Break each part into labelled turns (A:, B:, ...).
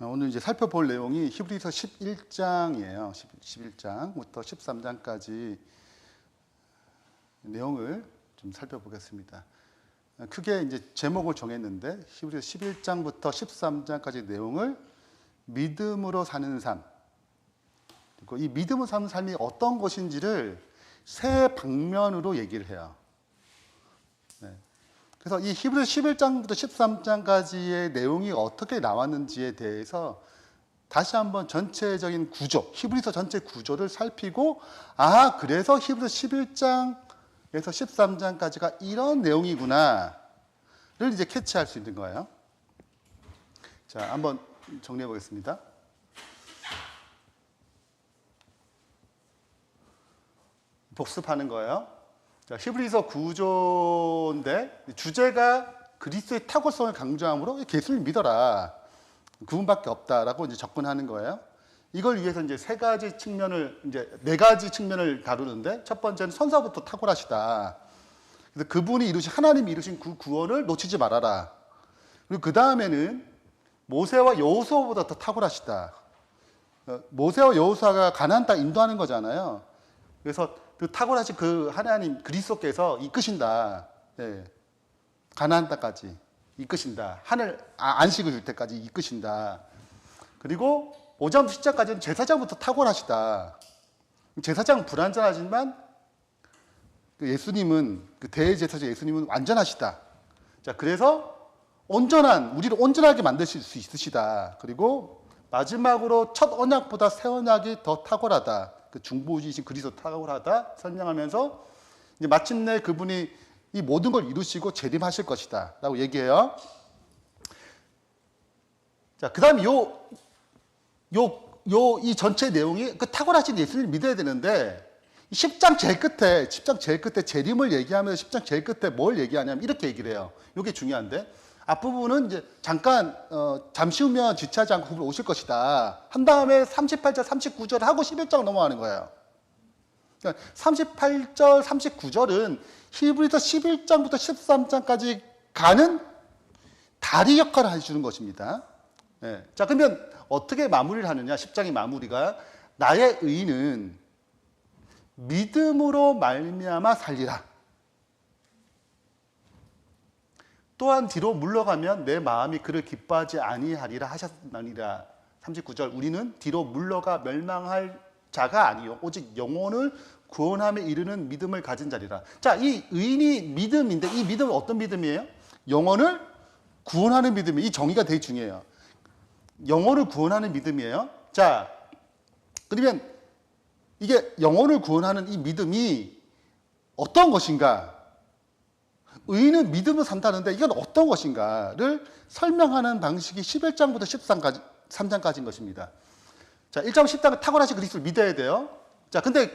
A: 오늘 이제 살펴볼 내용이 히브리서 11장이에요. 11장부터 13장까지 내용을 좀 살펴보겠습니다. 크게 이제 제목을 정했는데 히브리서 11장부터 13장까지 내용을 믿음으로 사는 삶, 그리고 이 믿음으로 사는 삶이 어떤 것인지를 세 방면으로 얘기를 해요. 그래서 이 히브리서 11장부터 13장까지의 내용이 어떻게 나왔는지에 대해서 다시 한번 전체적인 구조, 히브리서 전체 구조를 살피고, 그래서 히브리서 11장에서 13장까지가 이런 내용이구나를 이제 캐치할 수 있는 거예요. 자, 한번 정리해 보겠습니다. 복습하는 거예요. 자, 히브리서 구조인데 주제가 그리스도의 탁월성을 강조함으로 예수를 믿어라, 그분밖에 없다라고 이제 접근하는 거예요. 이걸 위해서 이제 네 가지 측면을 다루는데, 첫 번째는 선서부터 탁월하시다. 그래서 그분이 하나님이 이루신 그 구원을 놓치지 말아라. 그리고 그 다음에는 모세와 여호수아보다 더 탁월하시다. 모세와 여호수아가 가나안 땅 인도하는 거잖아요. 그래서 그 탁월하신 그 하나님 그리스도께서 이끄신다. 가나안 땅까지 이끄신다. 하늘 안식을 줄 때까지 이끄신다. 그리고 5장 10장까지는 제사장부터 탁월하시다. 제사장은 불완전하지만 예수님은, 그 대제사장 예수님은 완전하시다. 자, 그래서 우리를 온전하게 만드실 수 있으시다. 그리고 마지막으로 첫 언약보다 새 언약이 더 탁월하다. 그 중보주이신 그리스도 탁월하다 설명하면서 이제 마침내 그분이 이 모든 걸 이루시고 재림하실 것이다 라고 얘기해요. 자, 그 다음에 이 전체 내용이 그 탁월하신 예수님을 믿어야 되는데, 10장 제일 끝에 재림을 얘기하면서 10장 제일 끝에 뭘 얘기하냐면 이렇게 얘기를 해요. 이게 중요한데, 앞부분은 이제 잠시 후면 지체하지 않고 그분 오실 것이다 한 다음에 38절 39절 하고 11장 넘어가는 거예요. 그러니까 38절 39절은 히브리서 11장부터 13장까지 가는 다리 역할을 해주는 것입니다. 자, 그러면 어떻게 마무리를 하느냐. 10장의 마무리가 나의 의인은 믿음으로 말미암아 살리라. 또한 뒤로 물러가면 내 마음이 그를 기뻐하지 아니하리라 하셨나니라. 39절, 우리는 뒤로 물러가 멸망할 자가 아니요 오직 영혼을 구원함에 이르는 믿음을 가진 자리라. 자, 이 의인이 믿음인데, 이 믿음은 어떤 믿음이에요? 영혼을 구원하는 믿음이, 이 정의가 되게 중요해요. 영혼을 구원하는 믿음이에요. 자, 그러면 이게 영혼을 구원하는 이 믿음이 어떤 것인가? 의인은 믿음으로 산다는데 이건 어떤 것인가를 설명하는 방식이 11장부터 13장까지인 것입니다. 자, 1장 10장은 탁월하신 그리스도를 믿어야 돼요. 자, 근데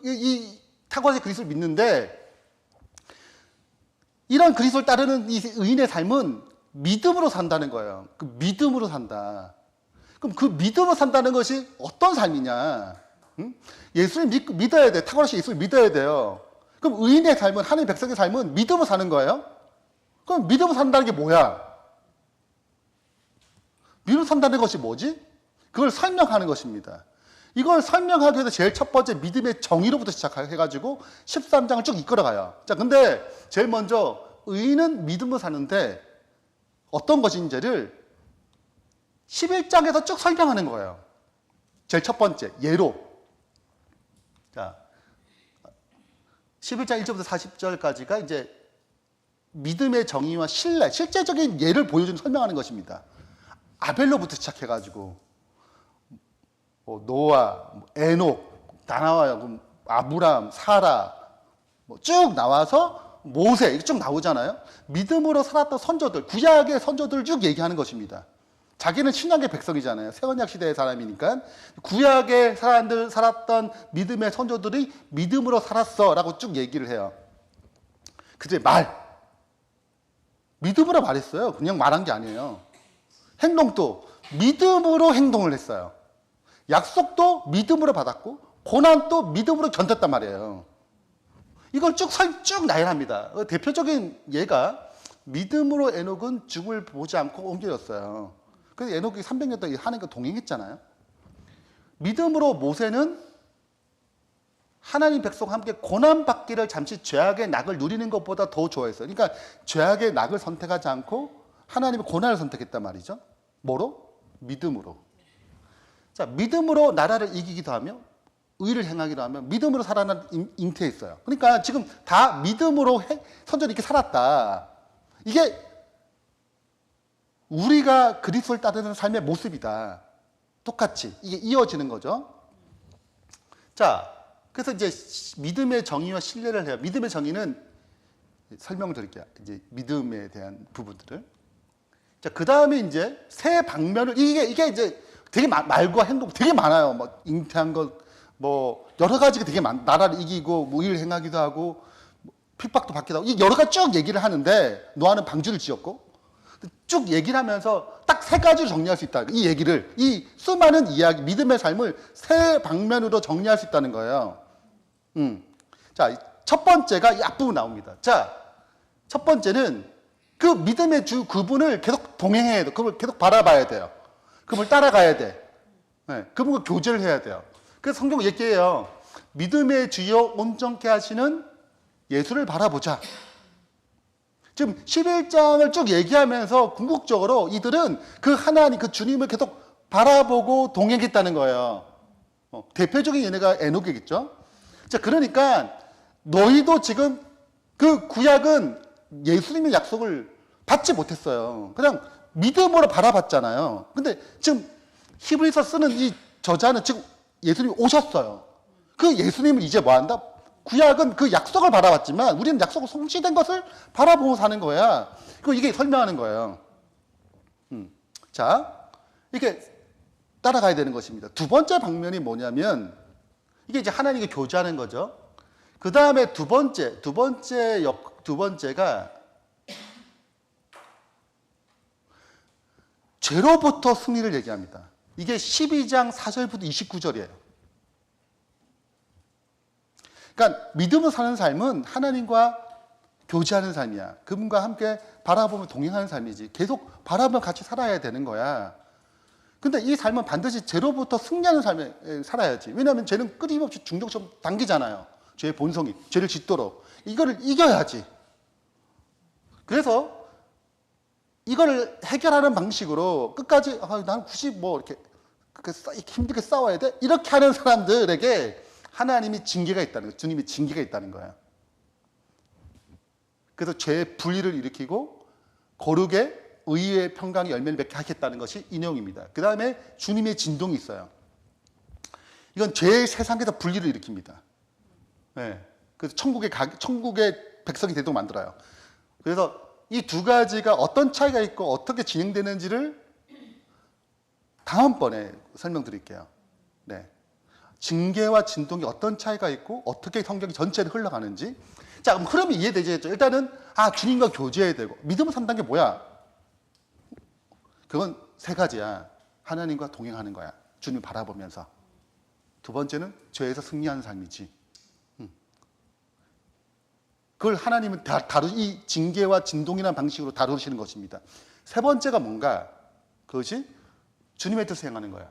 A: 이 탁월하신 그리스도를 믿는데, 이런 그리스도를 따르는 이 의인의 삶은 믿음으로 산다는 거예요. 그 믿음으로 산다. 그럼 그 믿음으로 산다는 것이 어떤 삶이냐? 예수를 믿어야 돼. 탁월하신 예수를 믿어야 돼요. 그럼 의인의 삶은, 하나님의 백성의 삶은 믿음으로 사는 거예요? 그럼 믿음으로 산다는 게 뭐야? 믿음으로 산다는 것이 뭐지? 그걸 설명하는 것입니다. 이걸 설명하기 위해서 제일 첫 번째 믿음의 정의로부터 시작해가지고 13장을 쭉 이끌어가요. 자, 근데 제일 먼저 의인은 믿음으로 사는데 어떤 것인지를 11장에서 쭉 설명하는 거예요. 제일 첫 번째, 예로. 자, 11장 1절부터 40절까지가 이제 믿음의 정의와 신뢰, 실제적인 예를 보여주는 설명하는 것입니다. 아벨로부터 시작해가지고 노아, 에녹, 다 나와요. 아브람, 사라 쭉 나와서 모세 쭉 나오잖아요. 믿음으로 살았던 선조들, 구약의 선조들을 쭉 얘기하는 것입니다. 자기는 신약의 백성이잖아요. 새언약 시대의 사람이니까 구약의 사람들 살았던 믿음의 선조들이 믿음으로 살았어 라고 쭉 얘기를 해요. 그들의 믿음으로 말했어요. 그냥 말한 게 아니에요. 행동도 믿음으로 행동을 했어요. 약속도 믿음으로 받았고 고난도 믿음으로 견뎠단 말이에요. 이걸 쭉 나열합니다. 대표적인 예가 믿음으로 에녹은 죽음을 보지 않고 옮겨졌어요. 그래서 에녹이 300년 동안 하나님과 동행했잖아요. 믿음으로 모세는 하나님 백성과 함께 고난받기를 잠시 죄악의 낙을 누리는 것보다 더 좋아했어요. 그러니까 죄악의 낙을 선택하지 않고 하나님의 고난을 선택했단 말이죠. 뭐로? 믿음으로. 자, 믿음으로 나라를 이기기도 하며 의를 행하기도 하며 믿음으로 살아난 잉태했어요. 그러니까 지금 다 믿음으로 선전이 이렇게 살았다. 이게 우리가 그리스도를 따르는 삶의 모습이다. 똑같이 이게 이어지는 거죠. 자, 그래서 이제 믿음의 정의와 신뢰를 해요. 믿음의 정의는 설명을 드릴게요. 이제 믿음에 대한 부분들을. 자, 그 다음에 이제 새 방면을 이게 이제 되게 말과 행동 되게 많아요. 뭐 잉태한 것, 뭐 여러 가지가 되게 나라를 이기고 뭐 의를 행하기도 하고 뭐 핍박도 받기도 하고 이 여러 가지 쭉 얘기를 하는데 노아는 방주를 지었고 쭉 얘기를 하면서 딱 세 가지로 정리할 수 있다. 이 얘기를 이 수많은 이야기 믿음의 삶을 세 방면으로 정리할 수 있다는 거예요. 자, 첫 번째가 이 앞부분 나옵니다. 자, 첫 번째는 그 믿음의 주 그분을 계속 동행해야 돼요. 그분을 계속 바라봐야 돼요. 그분을 따라가야 돼. 네, 그분과 교제를 해야 돼요. 그래서 성경 얘기해요. 믿음의 주여 온전케 하시는 예수를 바라보자. 지금 11장을 쭉 얘기하면서 궁극적으로 이들은 그 하나님, 그 주님을 계속 바라보고 동행했다는 거예요. 대표적인 예가 에녹이겠죠. 자, 그러니까 너희도 지금 그 구약은 예수님의 약속을 받지 못했어요. 그냥 믿음으로 바라봤잖아요. 근데 지금 히브리서 쓰는 이 저자는 지금 예수님이 오셨어요. 그 예수님을 이제 뭐 한다? 구약은 그 약속을 바라봤지만 우리는 약속을 성취된 것을 바라보고 사는 거야. 그리고 이게 설명하는 거예요. 자, 이게 따라가야 되는 것입니다. 두 번째 방면이 뭐냐면 이게 이제 하나님과 교제하는 거죠. 그 다음에 두 번째가 죄로부터 승리를 얘기합니다. 이게 12장 4절부터 29절이에요. 그러니까 믿음으로 사는 삶은 하나님과 교제하는 삶이야. 그분과 함께 바라보며 동행하는 삶이지. 계속 바라보며 같이 살아야 되는 거야. 근데 이 삶은 반드시 죄로부터 승리하는 삶에 살아야지. 왜냐하면 죄는 끊임없이 중독처럼 당기잖아요. 죄의 본성이. 죄를 짓도록. 이거를 이겨야지. 그래서 이거를 해결하는 방식으로 끝까지 나는 굳이 뭐 이렇게 힘들게 싸워야 돼? 이렇게 하는 사람들에게 하나님이 징계가 있다는 거예요. 주님이 징계가 있다는 거예요. 그래서 죄의 분리를 일으키고 거룩의 의의 평강의 열매를 맺게 하겠다는 것이 이 내용입니다. 그 다음에 주님의 진동이 있어요. 이건 죄의 세상에서 분리를 일으킵니다. 네. 그래서 천국의 백성이 되도록 만들어요. 그래서 이 두 가지가 어떤 차이가 있고 어떻게 진행되는지를 다음번에 설명드릴게요. 네. 징계와 진동이 어떤 차이가 있고 어떻게 성경이 전체를 흘러가는지. 자, 그럼 흐름이 이해되죠? 일단은 주님과 교제해야 되고 믿음을 산다는 게 뭐야? 그건 세 가지야. 하나님과 동행하는 거야. 주님을 바라보면서. 두 번째는 죄에서 승리하는 삶이지. 그걸 하나님은 이 징계와 진동이라는 방식으로 다루시는 것입니다. 세 번째가 뭔가? 그것이 주님의 뜻을 행하는 거야.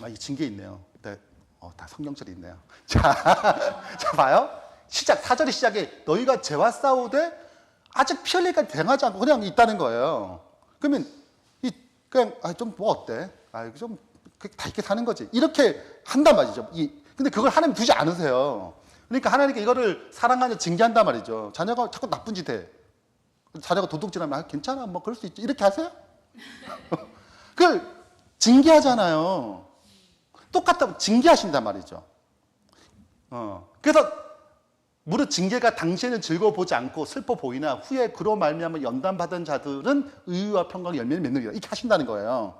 A: 이 징계 있네요. 네. 다 성경절이 있네요. 자, 봐요. 4절의 시작에 너희가 죄와 싸우되 아직 피 흘릴까지 당하지 않고 그냥 있다는 거예요. 그러면 그냥 좀 뭐 어때? 좀 다 이렇게 사는 거지. 이렇게 한단 말이죠. 근데 그걸 하나님 두지 않으세요. 그러니까 하나님께 이거를 사랑하냐 징계한단 말이죠. 자녀가 자꾸 나쁜 짓 해. 자녀가 도둑질하면 괜찮아, 뭐 그럴 수 있지. 이렇게 하세요? 그걸 징계하잖아요. 똑같다고 징계하신단 말이죠. 그래서 무릇 징계가 당시에는 즐거워 보지 않고 슬퍼 보이나 후에 그로 말미암아 연단받은 자들은 의와 평강의 열매를 맺느니라. 이렇게 하신다는 거예요.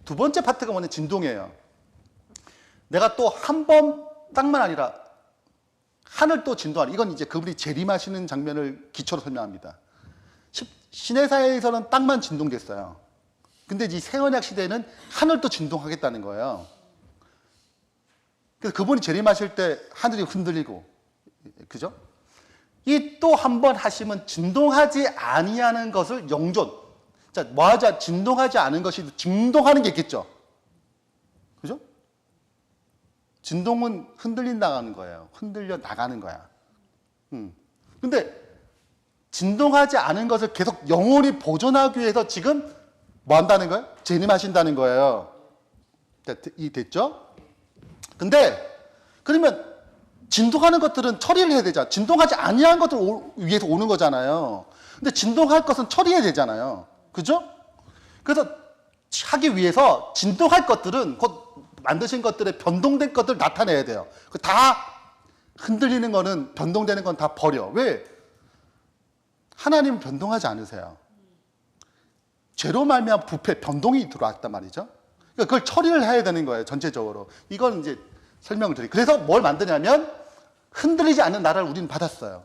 A: 두 번째 파트가 뭐냐면 진동이에요. 내가 또 한 번 땅만 아니라 하늘 또 진동하라. 이건 이제 그분이 재림하시는 장면을 기초로 설명합니다. 시내사에서는 땅만 진동됐어요. 근데 이 새언약 시대에는 하늘도 진동하겠다는 거예요. 그래서 그분이 재림하실 때 하늘이 흔들리고, 그죠? 이 또 한 번 하시면 진동하지 아니하는 것을 영존. 자, 진동하지 않은 것이 진동하는 게 있겠죠. 그죠? 진동은 흔들린다는 거예요. 흔들려 나가는 거야. 근데 진동하지 않은 것을 계속 영원히 보존하기 위해서 지금 뭐 한다는 거예요? 재림하신다는 거예요. 됐죠? 근데 그러면 진동하는 것들은 처리를 해야 되잖아. 진동하지 아니한 것들 위해서 오는 거잖아요. 근데 진동할 것은 처리해야 되잖아요. 그죠? 그래서 하기 위해서 진동할 것들은 곧 만드신 것들의 변동된 것들 나타내야 돼요. 다 흔들리는 거는 변동되는 건 다 버려. 왜? 하나님은 변동하지 않으세요. 죄로 말미암아 부패, 변동이 들어왔단 말이죠. 그러니까 그걸 처리를 해야 되는 거예요. 전체적으로. 이건 이제 설명을 드릴게요. 그래서 뭘 만드냐면 흔들리지 않는 나라를 우리는 받았어요.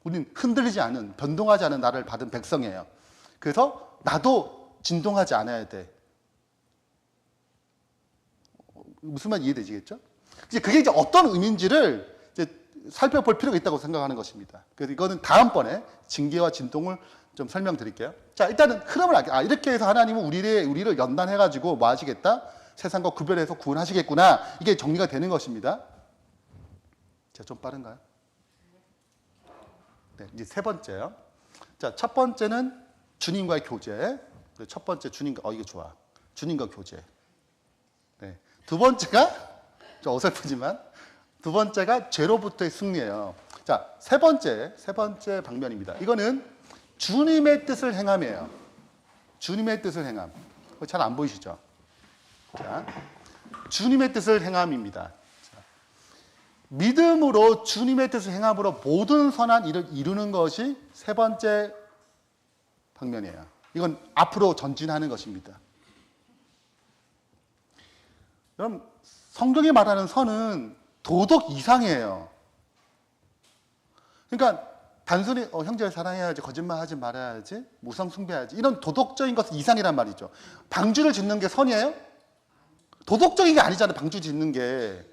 A: 우리는 흔들리지 않은, 변동하지 않은 나라를 받은 백성이에요. 그래서 나도 진동하지 않아야 돼. 무슨 말 이해되시겠죠? 그게 이제 어떤 의미인지를 이제 살펴볼 필요가 있다고 생각하는 것입니다. 그래서 이거는 다음번에 징계와 진동을 좀 설명드릴게요. 자, 일단은 흐름을 이렇게 해서 하나님은 우리를 연단해가지고 뭐 하시겠다? 세상과 구별해서 구원하시겠구나. 이게 정리가 되는 것입니다. 자, 좀 빠른가요? 네, 이제 세 번째요. 자, 첫 번째는 주님과의 교제. 첫 번째 이거 좋아. 주님과 교제. 네. 두 번째가, 좀 어설프지만, 두 번째가 죄로부터의 승리예요. 자, 세 번째 방면입니다. 이거는 주님의 뜻을 행함이에요. 주님의 뜻을 행함. 잘 안 보이시죠? 자, 주님의 뜻을 행함입니다. 자, 믿음으로 주님의 뜻을 행함으로 모든 선한 일을 이루는 것이 세 번째 방면이에요. 이건 앞으로 전진하는 것입니다. 그럼 성경이 말하는 선은 도덕 이상이에요. 그러니까 단순히 형제를 사랑해야지, 거짓말하지 말아야지, 무상 숭배해야지 이런 도덕적인 것은 이상이란 말이죠. 방주를 짓는 게 선이에요? 도덕적인 게 아니잖아요. 방주 짓는 게.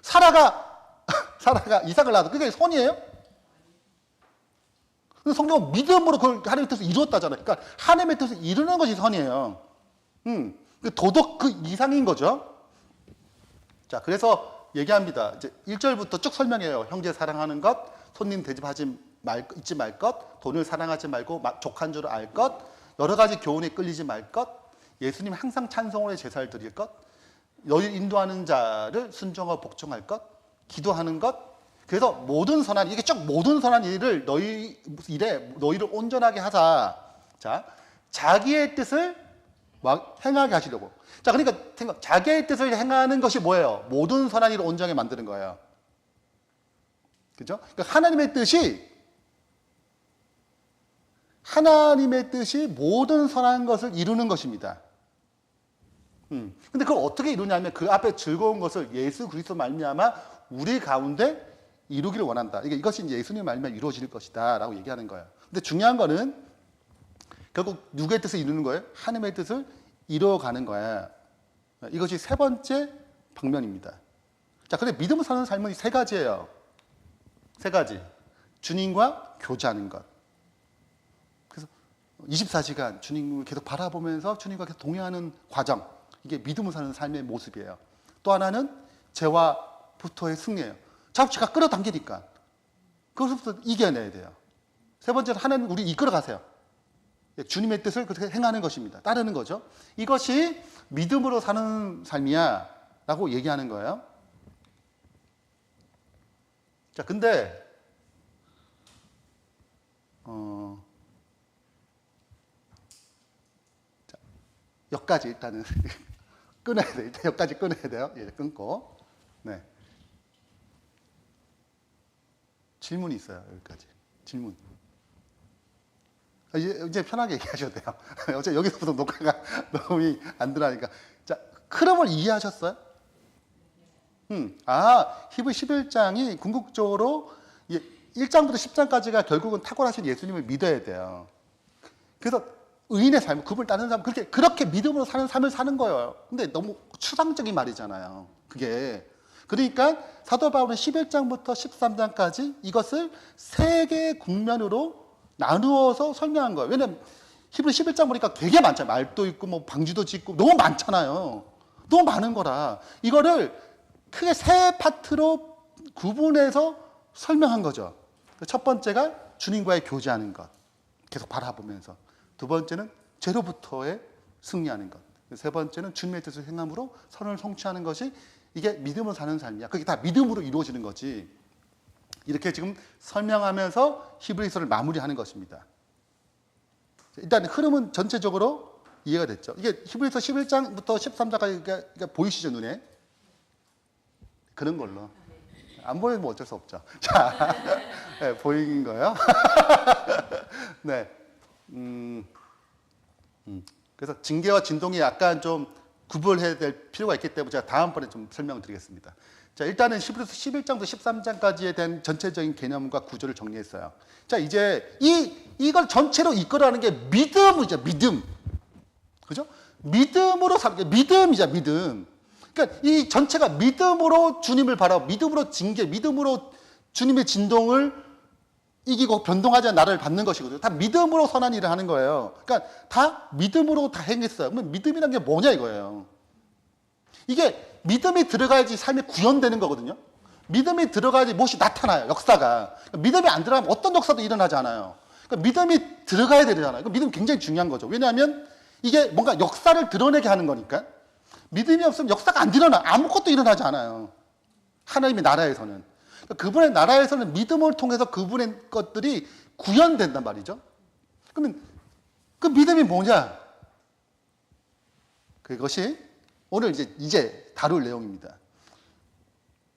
A: 사라가 이삭을 낳아도 그게 선이에요? 근데 성경은 믿음으로 그걸 하나님의 뜻을 이루었다잖아요. 그러니까 하나님의 뜻을 이루는 것이 선이에요. 도덕 그 이상인 거죠. 자, 그래서 얘기합니다. 이제 1절부터 쭉 설명해요. 형제 사랑하는 것, 손님 잊지 말 것, 돈을 사랑하지 말고 족한 줄 알 것, 여러 가지 교훈에 끌리지 말 것, 예수님 항상 찬송으로 제사를 드릴 것, 너희 인도하는 자를 순종하고 복종할 것, 기도하는 것. 그래서 모든 선한 일을 너희를 온전하게 하자. 자, 자기의 뜻을 행하게 하시려고. 자, 그러니까 자기의 뜻을 행하는 것이 뭐예요? 모든 선한 일을 온전하게 만드는 거예요. 그죠? 그러니까 하나님의 뜻이 모든 선한 것을 이루는 것입니다. 근데 그걸 어떻게 이루냐면 그 앞에 즐거운 것을 예수 그리스도 말미암아 우리 가운데 이루기를 원한다. 이것이 이제 예수님 말미암아 이루어질 것이다라고 얘기하는 거예요. 근데 중요한 거는 결국 누구의 뜻을 이루는 거예요? 하나님의 뜻을 이루어가는 거야. 이것이 세 번째 방면입니다. 자, 근데 믿음을 사는 삶은 세 가지예요. 세 가지. 주님과 교제하는 것. 그래서 24시간 주님을 계속 바라보면서 주님과 계속 동행하는 과정. 이게 믿음을 사는 삶의 모습이에요. 또 하나는 죄와부터의 승리예요. 자꾸가 끌어당기니까. 그것부터 이겨내야 돼요. 세 번째는 하나님 우리 이끌어 가세요. 주님의 뜻을 그렇게 행하는 것입니다. 따르는 거죠. 이것이 믿음으로 사는 삶이야 라고 얘기하는 거예요. 자, 근데 자, 여기까지 일단은 끊어야 돼요. 일단 여기까지 끊어야 돼요. 예, 끊고. 네. 질문이 있어요. 여기까지. 질문. 이제 편하게 얘기하셔도 돼요. 어차피 여기서부터 녹화가 너무 안 들어가니까. 자, 흐름을 이해하셨어요? 히브리 11장이 궁극적으로 1장부터 10장까지가 결국은 탁월하신 예수님을 믿어야 돼요. 그래서 의인의 삶, 그분을 따르는 사람, 그렇게 믿음으로 사는 삶을 사는 거예요. 근데 너무 추상적인 말이잖아요. 그게. 그러니까 사도 바울은 11장부터 13장까지 이것을 세 개의 국면으로 나누어서 설명한 거예요. 왜냐하면 히브리 11장 보니까 되게 많잖아요. 말도 있고 뭐 방주도 짓고 너무 많잖아요. 너무 많은 거라 이거를 크게 세 파트로 구분해서 설명한 거죠. 첫 번째가 주님과의 교제하는 것, 계속 바라보면서. 두 번째는 죄로부터의 승리하는 것. 세 번째는 주님의 뜻을 행함으로 선을 성취하는 것이 이게 믿음으로 사는 삶이야. 그게 다 믿음으로 이루어지는 거지. 이렇게 지금 설명하면서 히브리서를 마무리하는 것입니다. 일단 흐름은 전체적으로 이해가 됐죠. 이게 히브리서 11장부터 13장까지 보이시죠, 눈에? 그런 걸로. 안 보이면 뭐 어쩔 수 없죠. 자, 네, 보이는 거예요. 네. 그래서 징계와 진동이 약간 좀 구분해야 될 필요가 있기 때문에 제가 다음번에 좀 설명을 드리겠습니다. 자, 일단은 히브리서 11장부터 13장까지에 대한 전체적인 개념과 구조를 정리했어요. 자, 이제 이걸 전체로 이끌어가는 게 믿음이죠, 믿음. 그죠? 믿음으로 사는 게 믿음이죠, 믿음. 그러니까 이 전체가 믿음으로 주님을 바라보고 믿음으로 징계, 믿음으로 주님의 진동을 이기고 변동하지 않은 나를 받는 것이거든요. 다 믿음으로 선한 일을 하는 거예요. 그러니까 다 믿음으로 다 행했어요. 그러면 믿음이란 게 뭐냐 이거예요. 이게 믿음이 들어가야지 삶이 구현되는 거거든요. 믿음이 들어가야지 무엇이 나타나요, 역사가. 그러니까 믿음이 안 들어가면 어떤 역사도 일어나지 않아요. 그러니까 믿음이 들어가야 되잖아요. 믿음이 굉장히 중요한 거죠. 왜냐하면 이게 뭔가 역사를 드러내게 하는 거니까. 믿음이 없으면 역사가 안 일어나. 아무것도 일어나지 않아요. 하나님의 나라에서는. 그러니까 그분의 나라에서는 믿음을 통해서 그분의 것들이 구현된단 말이죠. 그러면 그 믿음이 뭐냐? 그것이 오늘 이제 다룰 내용입니다.